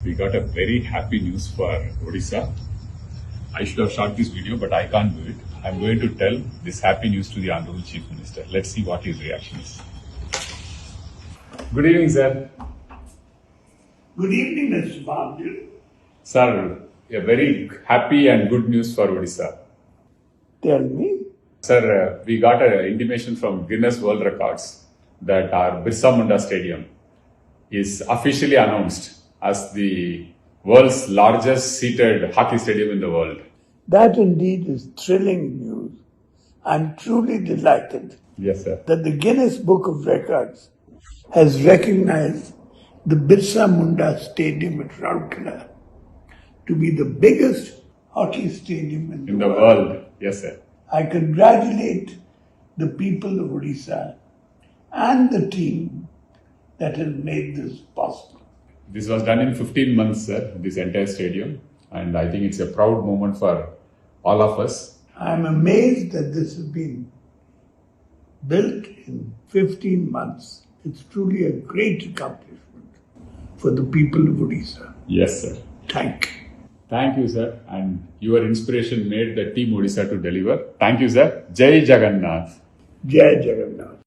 We got a very happy news for Odisha. I should have shot this video, but I can't do it. I'm going to tell this happy news to the Honorable Chief Minister. Let's see what his reaction is. Good evening, sir. Good evening, Mr. Babu. Sir, a very happy and good news for Odisha. Tell me. Sir, we got an intimation from Guinness World Records that our Birsa Munda Stadium is officially announced as the world's largest seated hockey stadium in the world. That indeed is thrilling news. I'm truly delighted Yes, sir. that the Guinness Book of Records has recognized the Birsa Munda Stadium at Rourkela to be the biggest hockey stadium in In the the world. world. Yes, sir. I congratulate the people of Odisha and the team that has made this possible. This was done in 15 months, sir, this entire stadium. And I think it's a proud moment for all of us. I'm amazed that this has been built in 15 months. It's truly a great accomplishment for the people of Odisha. Yes, sir. Thank you. Thank you, sir. And your inspiration made the team Odisha to deliver. Thank you, sir. Jai Jagannath. Jai Jagannath.